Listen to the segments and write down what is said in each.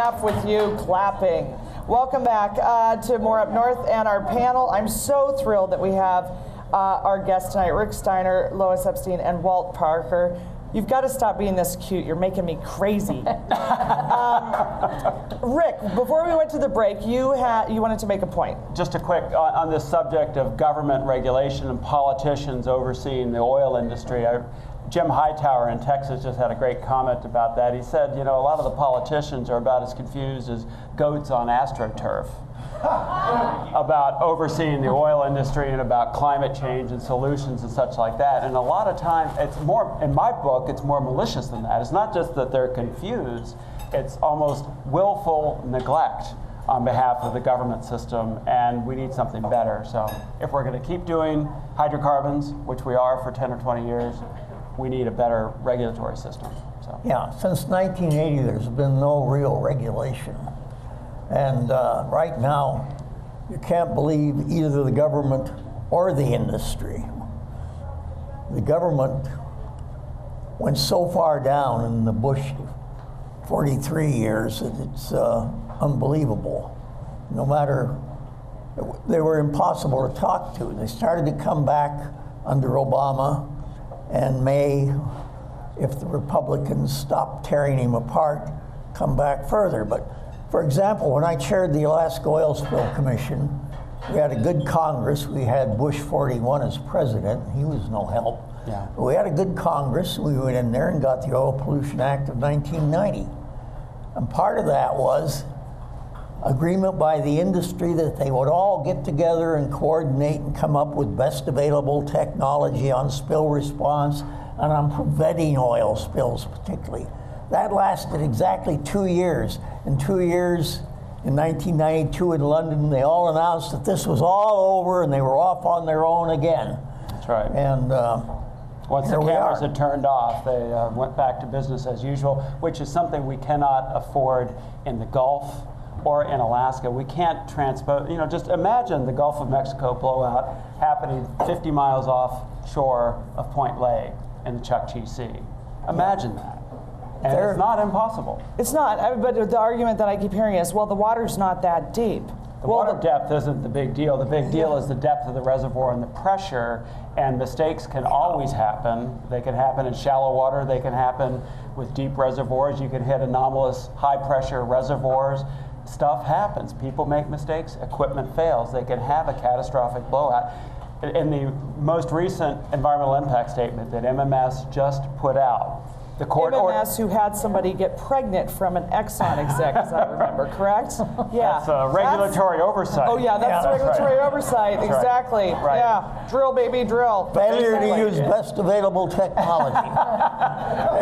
enough with you clapping. Welcome back to More Up North and our panel. I'm so thrilled that we have our guests tonight, Rick Steiner, Lois Epstein, and Walt Parker. You've got to stop being this cute. You're making me crazy. Rick, before we went to the break, you wanted to make a point. Just a quick, on this subject of government regulation and politicians overseeing the oil industry. Jim Hightower in Texas just had a great comment about that. He said, you know, a lot of the politicians are about as confused as goats on AstroTurf about overseeing the oil industry and about climate change and solutions and such like that. And a lot of times, it's more, in my book, it's more malicious than that. It's not just that they're confused, it's almost willful neglect on behalf of the government system, and we need something better. So if we're going to keep doing hydrocarbons, which we are for 10 or 20 years, we need a better regulatory system. So. Yeah, since 1980, there's been no real regulation. And right now, you can't believe either the government or the industry. The government went so far down in the Bush 43 years that it's unbelievable. No matter, they were impossible to talk to. They started to come back under Obama, and may, if the Republicans stopped tearing him apart, come back further. But for example, when I chaired the Alaska Oil Spill Commission, we had a good Congress. We had Bush 41 as president. He was no help. Yeah. But we had a good Congress. We went in there and got the Oil Pollution Act of 1990. And part of that was agreement by the industry that they would all get together and coordinate and come up with best available technology on spill response and on preventing oil spills particularly. That lasted exactly 2 years. In 2 years, in 1992 in London, they all announced that this was all over and they were off on their own again. That's right. And once the cameras had turned off, they went back to business as usual, which is something we cannot afford in the Gulf or in Alaska. We can't transpose, you know, just imagine the Gulf of Mexico blowout happening 50 miles offshore of Point Lay in the Chukchi Sea. Imagine that. And it's not impossible. It's not, but the argument that I keep hearing is, well, the water's not that deep. The water depth isn't the big deal. The big deal is the depth of the reservoir and the pressure, and mistakes can always happen. They can happen in shallow water. They can happen with deep reservoirs. You can hit anomalous high-pressure reservoirs. Stuff happens. People make mistakes. Equipment fails. They can have a catastrophic blowout. In the most recent environmental impact statement that MMS just put out, the court MMS who had somebody get pregnant from an Exxon exec, as I remember, correct? Yeah. That's regulatory oversight. Oh yeah, that's regulatory oversight, that's exactly. Right. Yeah, drill baby, drill. Failure to use best available technology.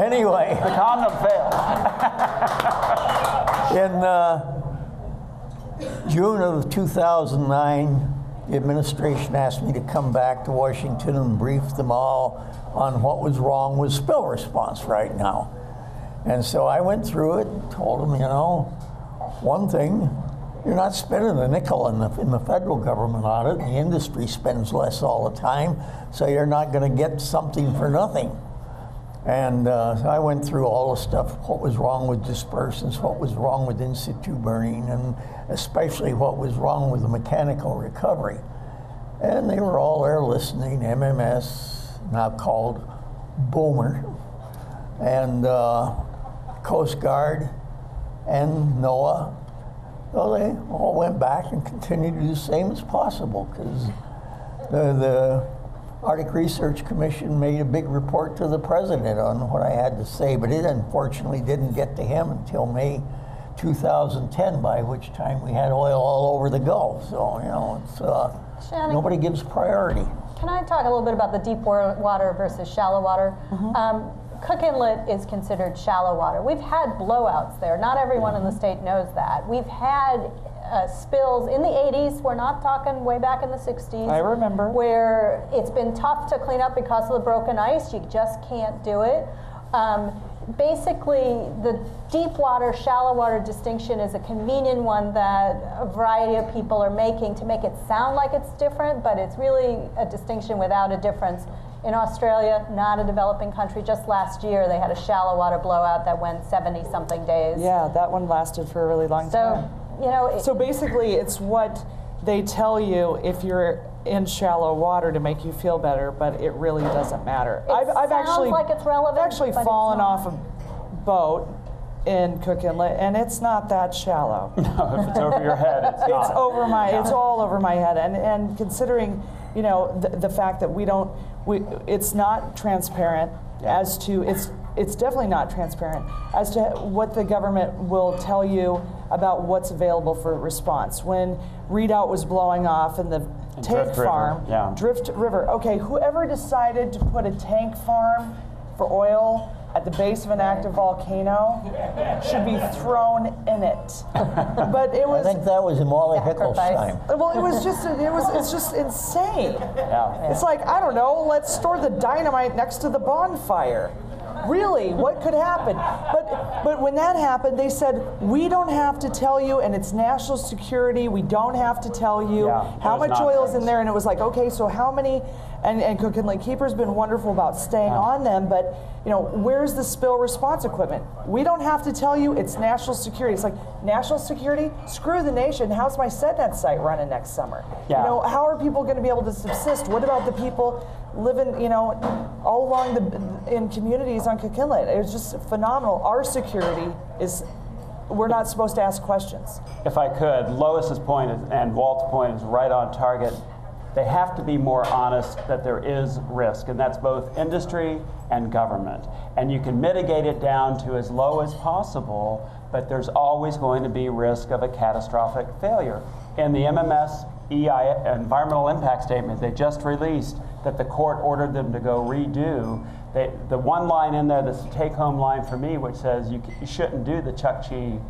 Anyway. The condom failed. In June of 2009, the administration asked me to come back to Washington and brief them all on what was wrong with spill response right now. And so I went through it and told them, you know, one thing, you're not spending a nickel in the federal government on it. The industry spends less all the time, so you're not going to get something for nothing. And I went through all the stuff, what was wrong with dispersants, what was wrong with in situ burning, and especially what was wrong with the mechanical recovery. And they were all there listening, MMS, now called Boomer, and Coast Guard, and NOAA. So they all went back and continued to do the same as possible, because the Arctic Research Commission made a big report to the president on what I had to say, but it unfortunately didn't get to him until May 2010, by which time we had oil all over the Gulf. So, you know, it's nobody gives priority. Can I talk a little bit about the deep water versus shallow water? Cook Inlet is considered shallow water. We've had blowouts there. Not everyone in the state knows that. We've had spills in the 80s. We're not talking way back in the 60s. I remember. Where it's been tough to clean up because of the broken ice. You just can't do it. Basically, the deep water, shallow water distinction is a convenient one that a variety of people are making to make it sound like it's different, but it's really a distinction without a difference. In Australia, not a developing country, just last year they had a shallow water blowout that went 70-something days. Yeah, that one lasted for a really long time. So, you know, So basically, it's what they tell you if you're in shallow water to make you feel better, but it really doesn't matter. I've sounds actually, like it's relevant, I've actually but it's fallen not. off a boat in Cook Inlet, and it's not that shallow. No, if it's over your head, it's not. It's over my, it's all over my head, and considering, you know, the fact that it's not transparent as to, it's definitely not transparent as to what the government will tell you about what's available for response. When Redoubt was blowing off and the tank Drift River, farm, yeah. Drift River, okay, whoever decided to put a tank farm for oil at the base of an active volcano should be thrown in it. But it I was, think that was Molly Sacrifice. Hickelstein. well, it was just, it's just insane. Yeah. It's like, I don't know, let's store the dynamite next to the bonfire. Really, what could happen? But when that happened, they said, we don't have to tell you, and it's national security, we don't have to tell you Yeah, how it was much oil is in nonsense. there. And it was like, okay, so how many, and Cook Inlet Keeper's been wonderful about staying on them, but you know, where's the spill response equipment? We don't have to tell you, it's national security. It's like, national security? Screw the nation, how's my SetNet site running next summer? Yeah. You know, how are people gonna be able to subsist? What about the people living, you know, all along in communities on Cook Inlet? It was just phenomenal. Our security is, we're not supposed to ask questions. If I could, Lois's point and Walt's point is right on target. They have to be more honest that there is risk, and that's both industry and government. And you can mitigate it down to as low as possible, but there's always going to be risk of a catastrophic failure. In the MMS environmental impact statement they just released that the court ordered them to go redo, the one line in there that's the take-home line for me, which says you shouldn't do the Chukchi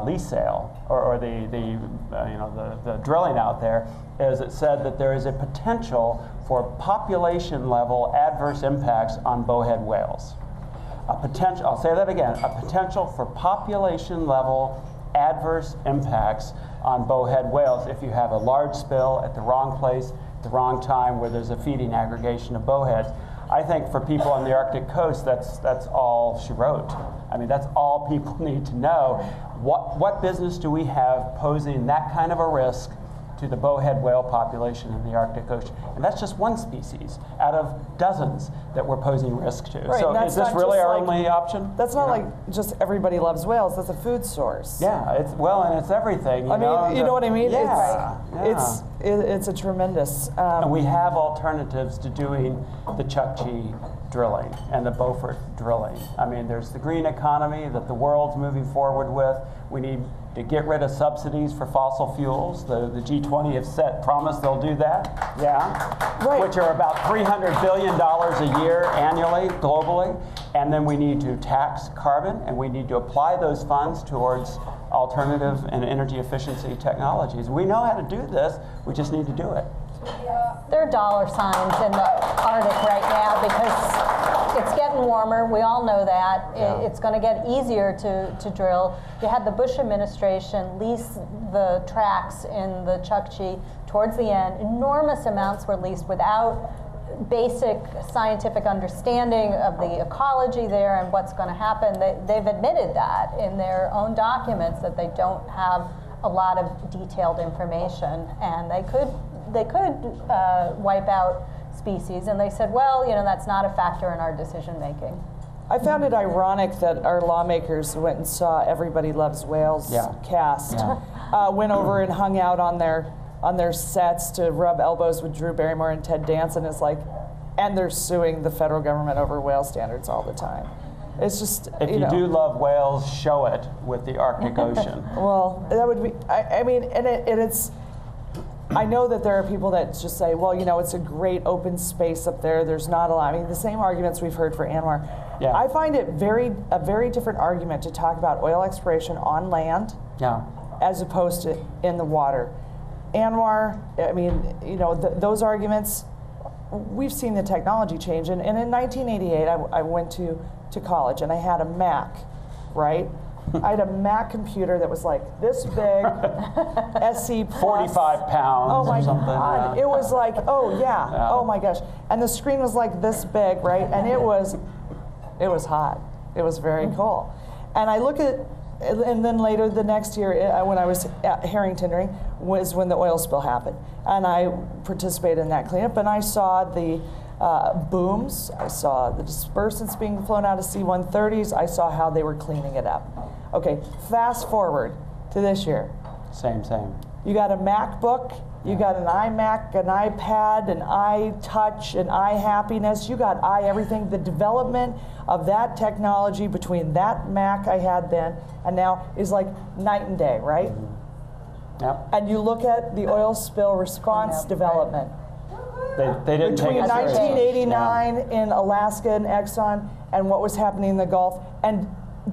lease sale or the drilling out there, is it said that there is a potential for population level adverse impacts on bowhead whales. I'll say that again, a potential for population level adverse impacts on bowhead whales if you have a large spill at the wrong place, at the wrong time, where there's a feeding aggregation of bowheads. I think for people on the Arctic coast, that's all she wrote. I mean, that's all people need to know. What business do we have posing that kind of a risk to the bowhead whale population in the Arctic Ocean? And that's just one species out of dozens that we're posing risk to. Right, so and is that's this not really just our like- only option? That's not You know? like just everybody loves whales, that's a food source. Yeah, it's and it's everything. I mean, you know what I mean? Yeah, It's a tremendous. And we have alternatives to doing the Chukchi drilling and the Beaufort drilling. I mean, there's the green economy that the world's moving forward with. We need to get rid of subsidies for fossil fuels. The G20 have promised they'll do that. Yeah. Right. Which are about $300 billion a year annually, globally. And then we need to tax carbon, and we need to apply those funds towards alternative and energy efficiency technologies. We know how to do this, we just need to do it. There are dollar signs in the Arctic right now because it's getting warmer. We all know that. Yeah. It's going to get easier to drill. You had the Bush administration lease the tracks in the Chukchi towards the end. Enormous amounts were leased without basic scientific understanding of the ecology there and what's going to happen. They've admitted that in their own documents that they don't have a lot of detailed information, and they could wipe out species. And they said, well, you know, that's not a factor in our decision making. I found it ironic that our lawmakers went and saw Everybody Loves Whales cast, went over and hung out on their sets to rub elbows with Drew Barrymore and Ted Danson. Is like, and they're suing the federal government over whale standards all the time. It's just, If you do love whales, show it with the Arctic Ocean. Well, that would be, I mean, and it's, I know that there are people that just say, well, you know, it's a great open space up there. There's not a lot. I mean, the same arguments we've heard for ANWR. Yeah. I find it a very different argument to talk about oil exploration on land as opposed to in the water. ANWR, I mean, you know, those arguments, we've seen the technology change. And in 1988, I went to college and I had a Mac, right? I had a Mac computer that was like this big, SE plus. 45 pounds Oh my or something. God. Yeah. It was like, oh yeah, oh my gosh. And the screen was like this big, right? And it was hot. It was very cool. And I look at, and then later the next year when I was herring tendering was when the oil spill happened. And I participated in that cleanup, and I saw the booms, I saw the dispersants being flown out of C-130s, I saw how they were cleaning it up. Okay, fast forward to this year. Same. You got a MacBook, you got an iMac, an iPad, an iTouch, an iHappiness, you got iEverything. The development of that technology between that Mac I had then and now is like night and day, right? Mm-hmm. Yep. And you look at the oil spill response development. They didn't Between take it seriously. 1989 in Alaska and Exxon and what was happening in the Gulf, and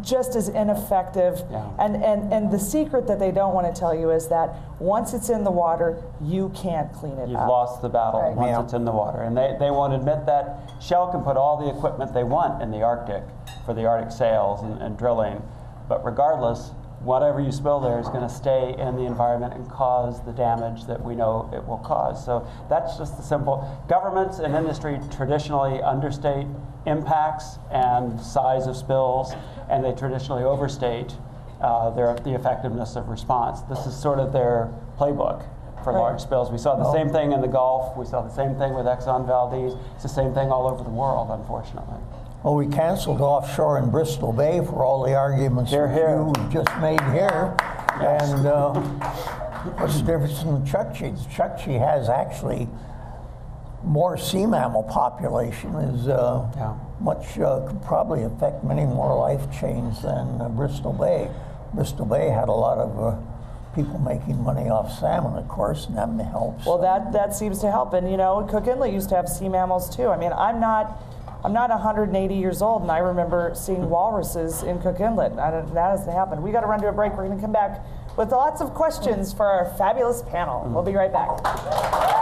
just as ineffective. Yeah. And the secret that they don't want to tell you is that once it's in the water, you can't clean it You've up. lost the battle Right. once it's in the water. And they won't admit that. Shell can put all the equipment they want in the Arctic for the Arctic sails and drilling. But regardless, whatever you spill there is going to stay in the environment and cause the damage that we know it will cause. So that's just the simple. Governments and industry traditionally understate impacts and size of spills, and they traditionally overstate the effectiveness of response. This is sort of their playbook for large spills. We saw the same thing in the Gulf. We saw the same thing with Exxon Valdez. It's the same thing all over the world, unfortunately. Well, we canceled offshore in Bristol Bay for all the arguments Here, that here. you just made here. Yes. And what's the difference in the Chukchi? The Chukchi has actually more sea mammal population, is much, could probably affect many more life chains than Bristol Bay. Bristol Bay had a lot of people making money off salmon, of course, and that helps. Well, that seems to help. And you know, Cook Inlet used to have sea mammals too. I mean, I'm not 180 years old, and I remember seeing walruses in Cook Inlet. That hasn't happened. We got to run to a break. We're going to come back with lots of questions for our fabulous panel. We'll be right back.